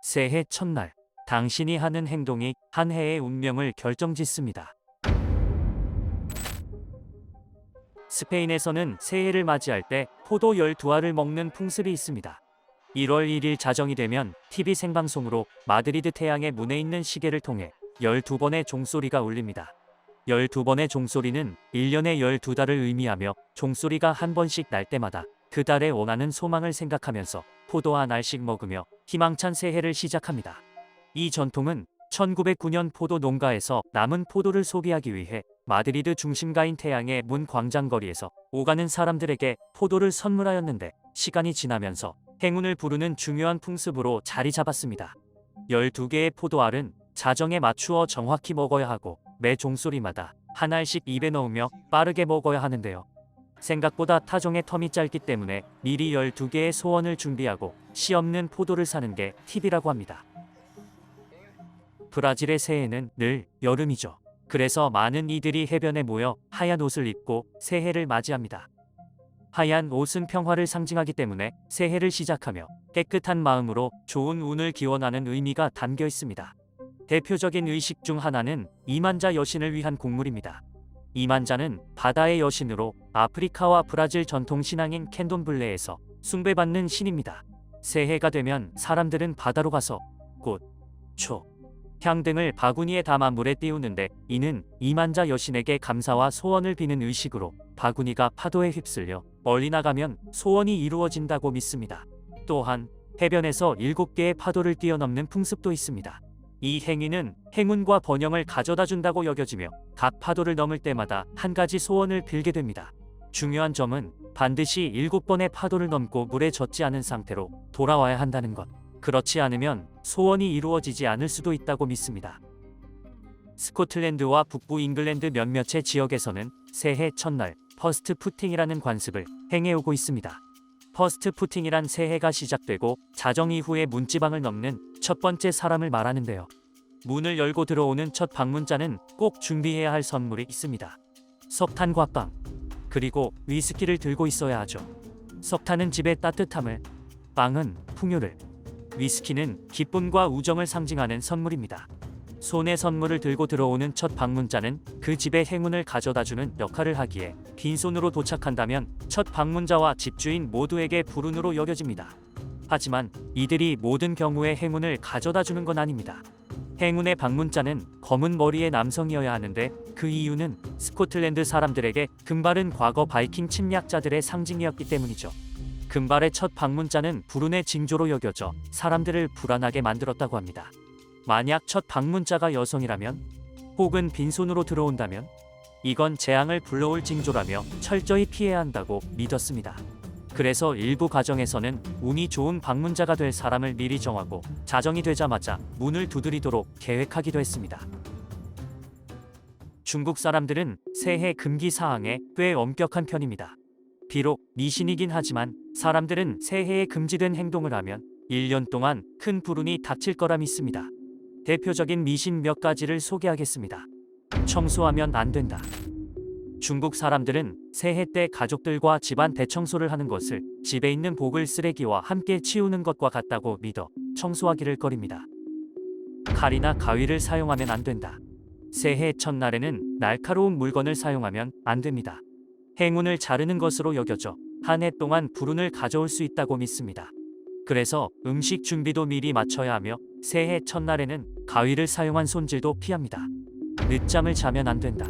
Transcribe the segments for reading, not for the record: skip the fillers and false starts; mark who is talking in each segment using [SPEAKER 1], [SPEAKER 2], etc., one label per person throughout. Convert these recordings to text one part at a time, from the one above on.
[SPEAKER 1] 새해 첫날, 당신이 하는 행동이 한 해의 운명을 결정짓습니다. 스페인에서는 새해를 맞이할 때 포도 12알을 먹는 풍습이 있습니다. 1월 1일 자정이 되면 TV 생방송으로 마드리드 태양의 문에 있는 시계를 통해 12번의 종소리가 울립니다. 12번의 종소리는 1년에 12달을 의미하며 종소리가 한 번씩 날 때마다 그 달에 원하는 소망을 생각하면서 포도 한 알씩 먹으며 희망찬 새해를 시작합니다. 이 전통은 1909년 포도 농가에서 남은 포도를 소비하기 위해 마드리드 중심가인 태양의 문 광장거리에서 오가는 사람들에게 포도를 선물하였는데, 시간이 지나면서 행운을 부르는 중요한 풍습으로 자리 잡았습니다. 12개의 포도알은 자정에 맞추어 정확히 먹어야 하고 매 종소리마다 한 알씩 입에 넣으며 빠르게 먹어야 하는데요. 생각보다 타종의 텀이 짧기 때문에 미리 12개의 소원을 준비하고 씨 없는 포도를 사는 게 팁이라고 합니다. 브라질의 새해는 늘 여름이죠. 그래서 많은 이들이 해변에 모여 하얀 옷을 입고 새해를 맞이합니다. 하얀 옷은 평화를 상징하기 때문에 새해를 시작하며 깨끗한 마음으로 좋은 운을 기원하는 의미가 담겨 있습니다. 대표적인 의식 중 하나는 이만자 여신을 위한 곡물입니다. 이만자는 바다의 여신으로 아프리카와 브라질 전통 신앙인 캔돔블레에서 숭배받는 신입니다. 새해가 되면 사람들은 바다로 가서 꽃, 초, 향 등을 바구니에 담아 물에 띄우는데, 이는 이만자 여신에게 감사와 소원을 비는 의식으로 바구니가 파도에 휩쓸려 멀리 나가면 소원이 이루어진다고 믿습니다. 또한 해변에서 7개의 파도를 뛰어넘는 풍습도 있습니다. 이 행위는 행운과 번영을 가져다 준다고 여겨지며 각 파도를 넘을 때마다 한 가지 소원을 빌게 됩니다. 중요한 점은 반드시 7번의 파도를 넘고 물에 젖지 않은 상태로 돌아와야 한다는 것. 그렇지 않으면 소원이 이루어지지 않을 수도 있다고 믿습니다. 스코틀랜드와 북부 잉글랜드 몇몇의 지역에서는 새해 첫날 퍼스트 푸팅이라는 관습을 행해오고 있습니다. 퍼스트 푸팅이란 새해가 시작되고 자정 이후에 문지방을 넘는 첫 번째 사람을 말하는데요. 문을 열고 들어오는 첫 방문자는 꼭 준비해야 할 선물이 있습니다. 석탄과 빵, 그리고 위스키를 들고 있어야 하죠. 석탄은 집의 따뜻함을, 빵은 풍요를, 위스키는 기쁨과 우정을 상징하는 선물입니다. 손에 선물을 들고 들어오는 첫 방문자는 그 집의 행운을 가져다주는 역할을 하기에 빈손으로 도착한다면 첫 방문자와 집주인 모두에게 불운으로 여겨집니다. 하지만 이들이 모든 경우에 행운을 가져다주는 건 아닙니다. 행운의 방문자는 검은 머리의 남성이어야 하는데, 그 이유는 스코틀랜드 사람들에게 금발은 과거 바이킹 침략자들의 상징이었기 때문이죠. 금발의 첫 방문자는 불운의 징조로 여겨져 사람들을 불안하게 만들었다고 합니다. 만약 첫 방문자가 여성이라면, 혹은 빈손으로 들어온다면 이건 재앙을 불러올 징조라며 철저히 피해야 한다고 믿었습니다. 그래서 일부 가정에서는 운이 좋은 방문자가 될 사람을 미리 정하고 자정이 되자마자 문을 두드리도록 계획하기도 했습니다. 중국 사람들은 새해 금기 사항에 꽤 엄격한 편입니다. 비록 미신이긴 하지만 사람들은 새해에 금지된 행동을 하면 1년 동안 큰 불운이 닥칠 거라 믿습니다. 대표적인 미신 몇 가지를 소개하겠습니다. 청소하면 안 된다. 중국 사람들은 새해 때 가족들과 집안 대청소를 하는 것을 집에 있는 복을 쓰레기와 함께 치우는 것과 같다고 믿어 청소하기를 꺼립니다. 칼이나 가위를 사용하면 안 된다. 새해 첫날에는 날카로운 물건을 사용하면 안 됩니다. 행운을 자르는 것으로 여겨져 한 해 동안 불운을 가져올 수 있다고 믿습니다. 그래서 음식 준비도 미리 마쳐야 하며 새해 첫날에는 가위를 사용한 손질도 피합니다. 늦잠을 자면 안 된다.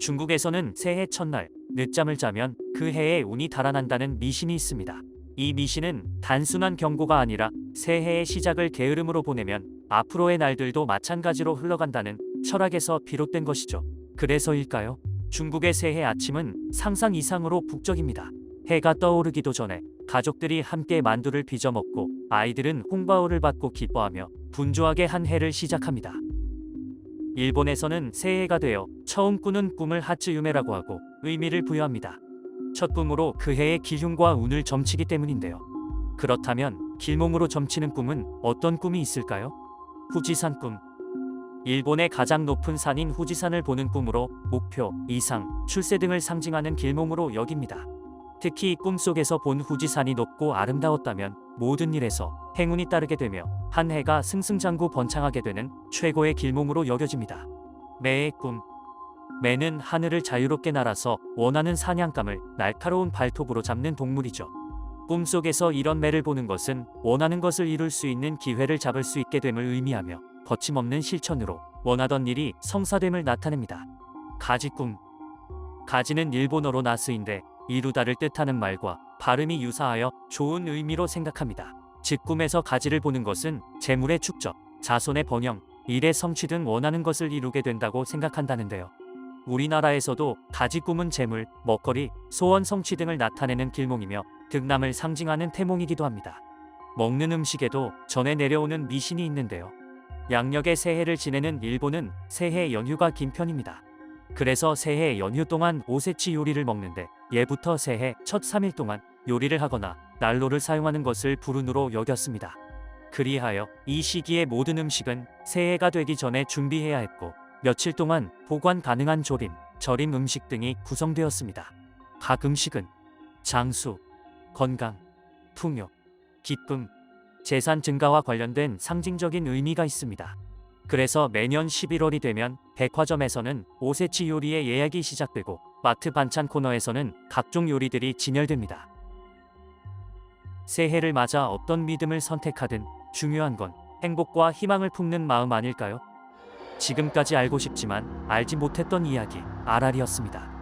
[SPEAKER 1] 중국에서는 새해 첫날 늦잠을 자면 그 해에 운이 달아난다는 미신이 있습니다. 이 미신은 단순한 경고가 아니라 새해의 시작을 게으름으로 보내면 앞으로의 날들도 마찬가지로 흘러간다는 철학에서 비롯된 것이죠. 그래서일까요? 중국의 새해 아침은 상상 이상으로 북적입니다. 해가 떠오르기도 전에 가족들이 함께 만두를 빚어 먹고 아이들은 홍바오를 받고 기뻐하며 분주하게 한 해를 시작합니다. 일본에서는 새해가 되어 처음 꾸는 꿈을 하츠유메라고 하고 의미를 부여합니다. 첫 꿈으로 그 해의 기운과 운을 점치기 때문인데요. 그렇다면 길몽으로 점치는 꿈은 어떤 꿈이 있을까요? 후지산 꿈. 일본의 가장 높은 산인 후지산을 보는 꿈으로 목표, 이상, 출세 등을 상징하는 길몽으로 여깁니다. 특히 꿈속에서 본 후지산이 높고 아름다웠다면 모든 일에서 행운이 따르게 되며 한 해가 승승장구 번창하게 되는 최고의 길몽으로 여겨집니다. 매의 꿈. 매는 하늘을 자유롭게 날아서 원하는 사냥감을 날카로운 발톱으로 잡는 동물이죠. 꿈속에서 이런 매를 보는 것은 원하는 것을 이룰 수 있는 기회를 잡을 수 있게 됨을 의미하며 거침없는 실천으로 원하던 일이 성사됨을 나타냅니다. 가지꿈. 가지는 일본어로 나스인데 이루다를 뜻하는 말과 발음이 유사하여 좋은 의미로 생각합니다. 즉 꿈에서 가지를 보는 것은 재물의 축적, 자손의 번영, 일의 성취 등 원하는 것을 이루게 된다고 생각한다는데요. 우리나라에서도 가지꿈은 재물, 먹거리, 소원 성취 등을 나타내는 길몽이며 득남을 상징하는 태몽이기도 합니다. 먹는 음식에도 전해 내려오는 미신이 있는데요. 양력의 새해를 지내는 일본은 새해 연휴가 긴 편입니다. 그래서 새해 연휴 동안 오세치 요리를 먹는데 예부터 새해 첫 3일 동안 요리를 하거나 난로를 사용하는 것을 불운으로 여겼습니다. 그리하여 이 시기의 모든 음식은 새해가 되기 전에 준비해야 했고 며칠 동안 보관 가능한 조림, 절임 음식 등이 구성되었습니다. 각 음식은 장수, 건강, 풍요, 기쁨, 재산 증가와 관련된 상징적인 의미가 있습니다. 그래서 매년 11월이 되면 백화점에서는 오세치 요리의 예약이 시작되고 마트 반찬 코너에서는 각종 요리들이 진열됩니다. 새해를 맞아 어떤 믿음을 선택하든 중요한 건 행복과 희망을 품는 마음 아닐까요? 지금까지 알고 싶지만 알지 못했던 이야기, 알알이었습니다.